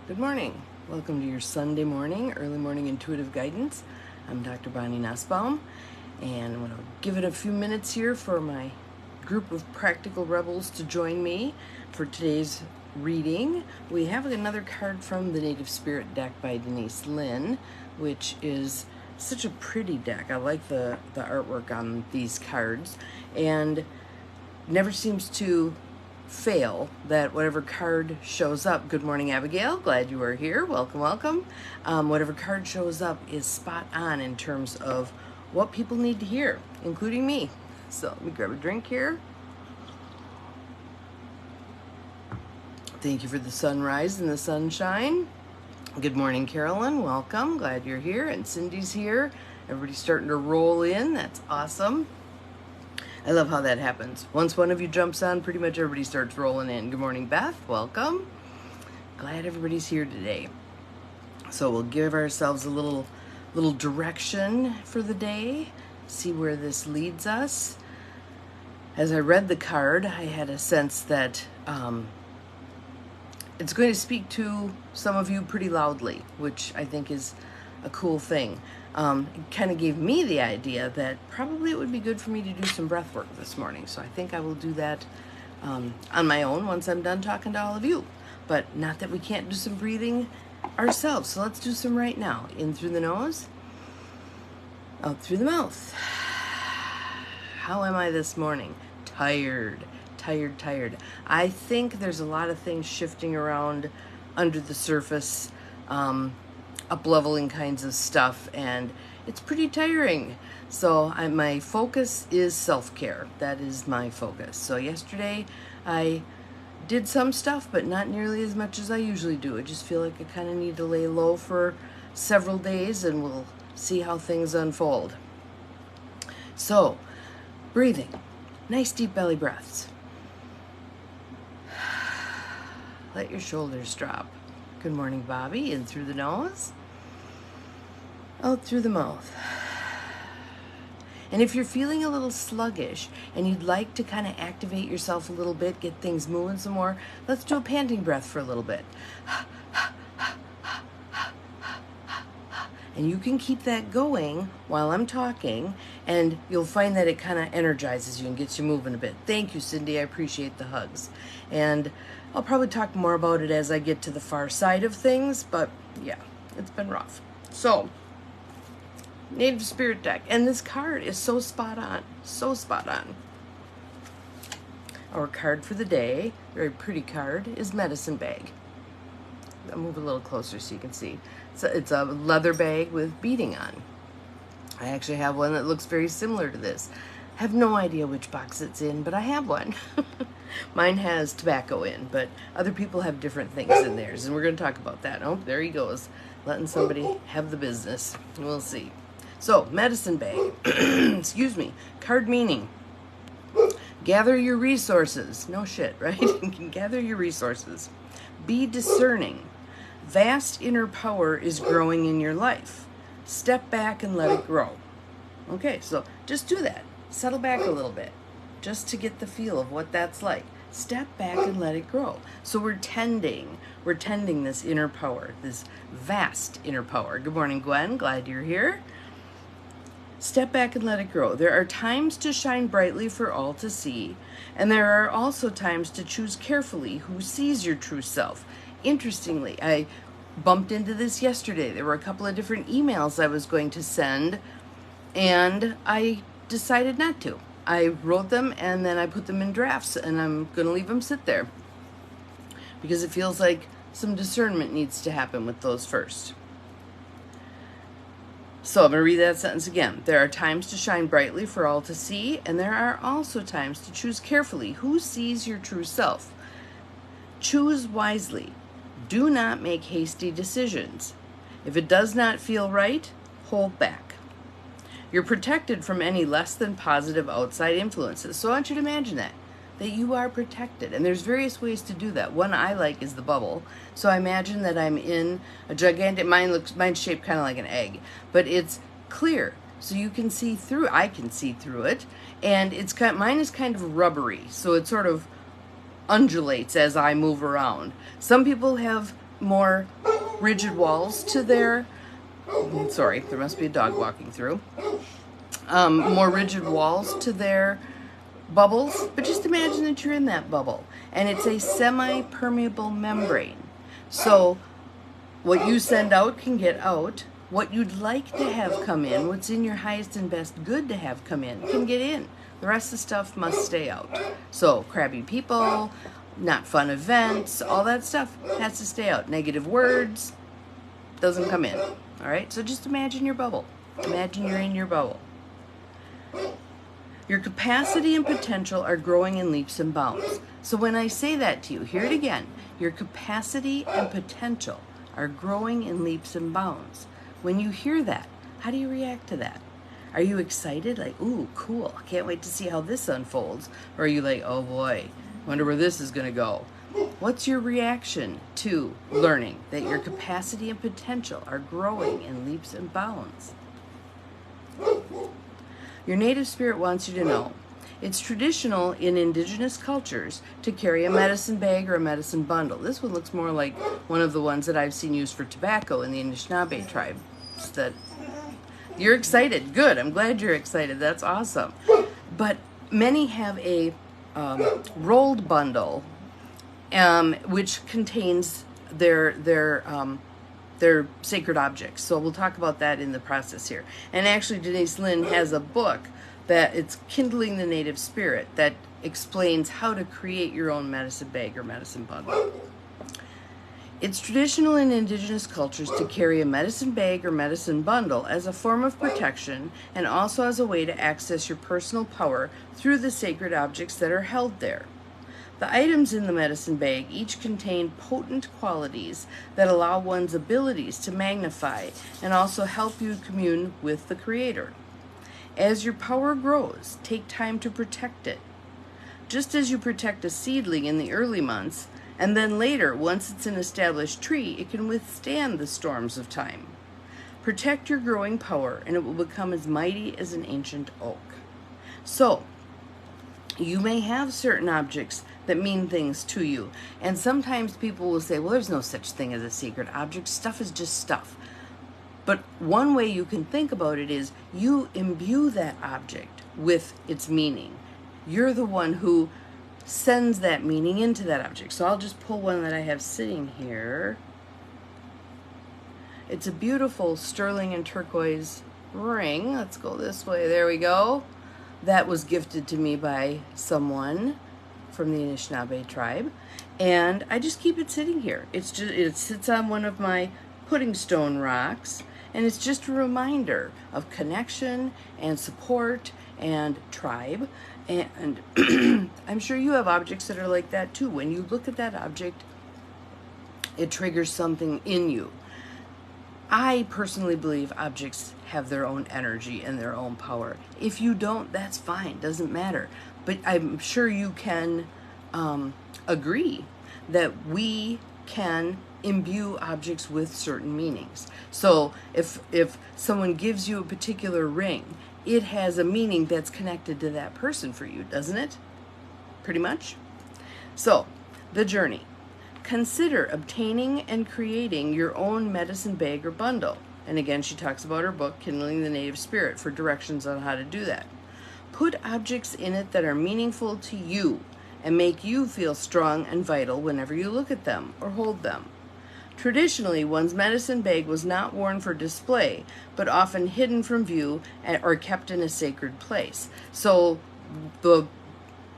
Good morning. Welcome to your Sunday morning, early morning intuitive guidance. I'm Dr. Bonnie Nussbaum, and I'm going to give it a few minutes here for my group of practical rebels to join me for today's reading. We have another card from the Native Spirit deck by Denise Lynn, which is such a pretty deck. I like the artwork on these cards, and never seems to fail that whatever card shows up. Good morning, Abigail. Glad you are here. Welcome, welcome. Whatever card shows up is spot on in terms of what people need to hear, including me. So let me grab a drink here. Thank you for the sunrise and the sunshine. Good morning, Carolyn. Welcome. Glad you're here. And Cindy's here. Everybody's starting to roll in. That's awesome. I love how that happens. Once one of you jumps on, pretty much everybody starts rolling in. Good morning, Beth. Welcome. Glad everybody's here today. So we'll give ourselves a little direction for the day, see where this leads us. As I read the card, I had a sense that it's going to speak to some of you pretty loudly, which I think is a cool thing. It kind of gave me the idea that probably it would be good for me to do some breath work this morning. So I think I will do that on my own once I'm done talking to all of you. But not that we can't do some breathing ourselves. So let's do some right now. In through the nose, out through the mouth. How am I this morning? Tired. I think there's a lot of things shifting around under the surface, up-leveling kinds of stuff, and it's pretty tiring. So my focus is self-care. That is my focus. So yesterday I did some stuff, but not nearly as much as I usually do. I just feel like I kind of need to lay low for several days, and we'll see how things unfold. So, breathing. Nice deep belly breaths. Let your shoulders drop. Good morning, Bobby. In through the nose, out through the mouth. And if you're feeling a little sluggish and you'd like to kind of activate yourself a little bit, get things moving some more, let's do a panting breath for a little bit. And you can keep that going while I'm talking, and you'll find that it kind of energizes you and gets you moving a bit. Thank you, Cindy. I appreciate the hugs. And I'll probably talk more about it as I get to the far side of things, but yeah, it's been rough. So, Native Spirit deck. And this card is so spot on. So spot on. Our card for the day, very pretty card, is Medicine Bag. I'll move a little closer so you can see. It's a leather bag with beading on. I actually have one that looks very similar to this. I have no idea which box it's in, but I have one. Mine has tobacco in, but other people have different things in theirs, and we're going to talk about that. Oh, there he goes, letting somebody have the business. We'll see. So, medicine bag. Excuse me. Card meaning. Gather your resources. No shit, right? Gather your resources. Be discerning. Vast inner power is growing in your life. Step back and let it grow. Okay, so just do that. Settle back a little bit just to get the feel of what that's like. Step back and let it grow. So we're tending this inner power, this vast inner power. Good morning, Gwen. Glad you're here. Step back and let it grow. There are times to shine brightly for all to see, and there are also times to choose carefully who sees your true self. Interestingly, I bumped into this yesterday. There were a couple of different emails I was going to send, and I decided not to. I wrote them and then I put them in drafts, and I'm going to leave them sit there because it feels like some discernment needs to happen with those first. So I'm going to read that sentence again. There are times to shine brightly for all to see, and there are also times to choose carefully who sees your true self. Choose wisely. Do not make hasty decisions. If it does not feel right, hold back. You're protected from any less than positive outside influences. So I want you to imagine that you are protected. And there's various ways to do that. One I like is the bubble. So I imagine that I'm in a gigantic, mine's shaped kind of like an egg, but it's clear. So you can see through, I can see through it. And mine is kind of rubbery. So it sort of undulates as I move around. Some people have more rigid walls to their, sorry, there must be a dog walking through, more rigid walls to their bubbles, but just imagine that you're in that bubble, and it's a semi-permeable membrane. So what you send out can get out. What you'd like to have come in, what's in your highest and best good to have come in, can get in. The rest of the stuff must stay out. So crabby people, not fun events, all that stuff has to stay out. Negative words doesn't come in. All right, so just imagine your bubble. Imagine you're in your bubble. Your capacity and potential are growing in leaps and bounds. So when I say that to you, hear it again. Your capacity and potential are growing in leaps and bounds. When you hear that, how do you react to that? Are you excited? Like, ooh, cool. Can't wait to see how this unfolds. Or are you like, oh boy, wonder where this is going to go? What's your reaction to learning that your capacity and potential are growing in leaps and bounds? Your native spirit wants you to know it's traditional in indigenous cultures to carry a medicine bag or a medicine bundle. This one looks more like one of the ones that I've seen used for tobacco in the Anishinaabe tribe. That you're excited. Good. I'm glad you're excited. That's awesome. But many have a rolled bundle, which contains their sacred objects. So we'll talk about that in the process here. And actually, Denise Lynn has a book that it's Kindling the Native Spirit that explains how to create your own medicine bag or medicine bundle. It's traditional in indigenous cultures to carry a medicine bag or medicine bundle as a form of protection and also as a way to access your personal power through the sacred objects that are held there. The items in the medicine bag each contain potent qualities that allow one's abilities to magnify and also help you commune with the Creator. As your power grows, take time to protect it. Just as you protect a seedling in the early months, and then later, once it's an established tree, it can withstand the storms of time. Protect your growing power, and it will become as mighty as an ancient oak. So, you may have certain objects that mean things to you. And sometimes people will say, well, there's no such thing as a sacred object. Stuff is just stuff. But one way you can think about it is you imbue that object with its meaning. You're the one who sends that meaning into that object. So I'll just pull one that I have sitting here. It's a beautiful sterling and turquoise ring. Let's go this way. There we go. That was gifted to me by someone from the Anishinaabe tribe, and I just keep it sitting here. It sits on one of my pudding stone rocks, and it's just a reminder of connection and support and tribe. And I'm sure you have objects that are like that too. When you look at that object, it triggers something in you. I personally believe objects have their own energy and their own power. If you don't, that's fine, doesn't matter. But I'm sure you can agree that we can imbue objects with certain meanings. So if someone gives you a particular ring, it has a meaning that's connected to that person for you, doesn't it? Pretty much. So, the journey. Consider obtaining and creating your own medicine bag or bundle. And again, she talks about her book, Kindling the Native Spirit, for directions on how to do that. Put objects in it that are meaningful to you and make you feel strong and vital whenever you look at them or hold them. Traditionally, one's medicine bag was not worn for display, but often hidden from view or kept in a sacred place. So the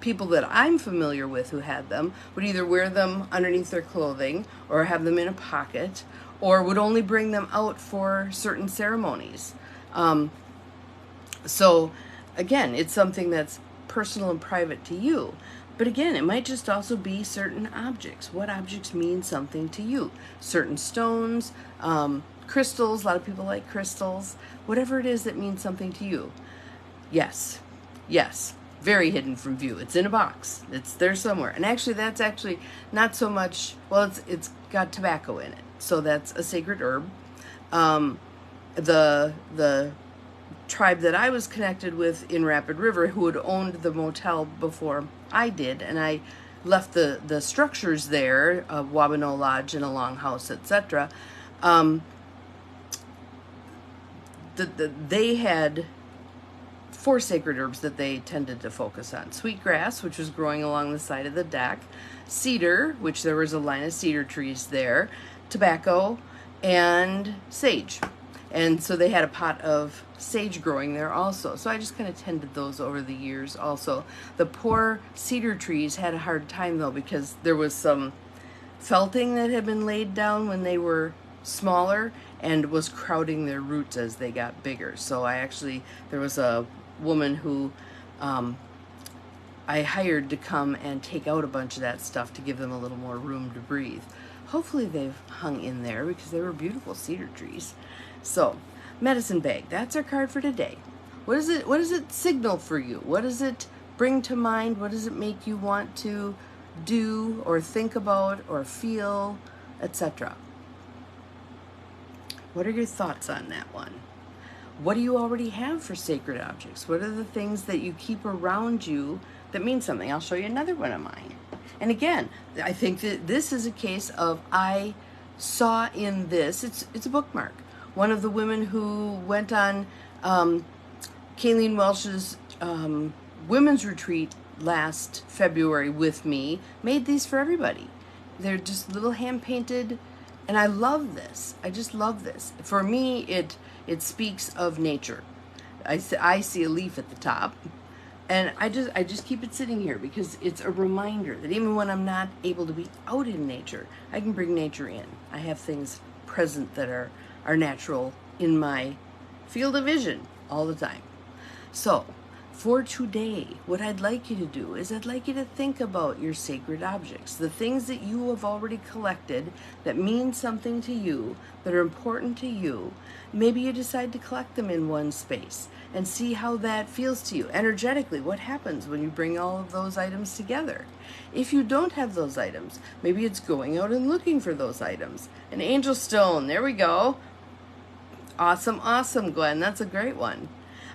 people that I'm familiar with who had them would either wear them underneath their clothing or have them in a pocket, or would only bring them out for certain ceremonies. So again, it's something that's personal and private to you. But again, it might just also be certain objects. What objects mean something to you? Certain stones, crystals. A lot of people like crystals. Whatever it is that means something to you. Yes. Very hidden from view. It's in a box. It's there somewhere. And actually, that's actually not so much, well, it's got tobacco in it. So that's a sacred herb. The tribe that I was connected with in Rapid River, who had owned the motel before I did, and I left the structures there, Wabano Lodge and a longhouse, etc. They had 4 sacred herbs that they tended to focus on. Sweetgrass, which was growing along the side of the deck, cedar, which there was a line of cedar trees there, tobacco, and sage. And so they had a pot of sage growing there also. So I just kind of tended those over the years also. The poor cedar trees had a hard time though, because there was some felting that had been laid down when they were smaller and was crowding their roots as they got bigger. So there was a woman who I hired to come and take out a bunch of that stuff to give them a little more room to breathe. Hopefully they've hung in there because they were beautiful cedar trees. So, medicine bag, that's our card for today. What does it signal for you? What does it bring to mind? What does it make you want to do or think about or feel, etc.? What are your thoughts on that one? What do you already have for sacred objects? What are the things that you keep around you that mean something? I'll show you another one of mine. And again, I think that this is a case of I saw in this, it's a bookmark. One of the women who went on Kayleen Welsh's women's retreat last February with me made these for everybody. They're just little hand-painted, and I love this. I just love this. For me, it speaks of nature. I see a leaf at the top, and I just keep it sitting here because it's a reminder that even when I'm not able to be out in nature, I can bring nature in. I have things present that are natural in my field of vision all the time. So for today, what I'd like you to do is I'd like you to think about your sacred objects, the things that you have already collected that mean something to you, that are important to you. Maybe you decide to collect them in one space and see how that feels to you energetically. What happens when you bring all of those items together? If you don't have those items, maybe it's going out and looking for those items. An angel stone, there we go. Awesome, awesome, Gwen. That's a great one.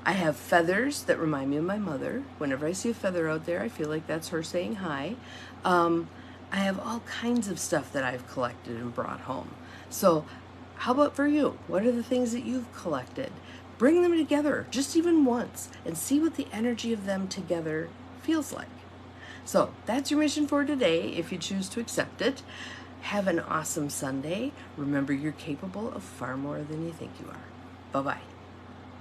I have feathers that remind me of my mother. Whenever I see a feather out there, I feel like that's her saying hi. I have all kinds of stuff that I've collected and brought home. So how about for you? What are the things that you've collected? Bring them together just even once and see what the energy of them together feels like. So that's your mission for today if you choose to accept it. Have an awesome Sunday. Remember, you're capable of far more than you think you are. Bye-bye.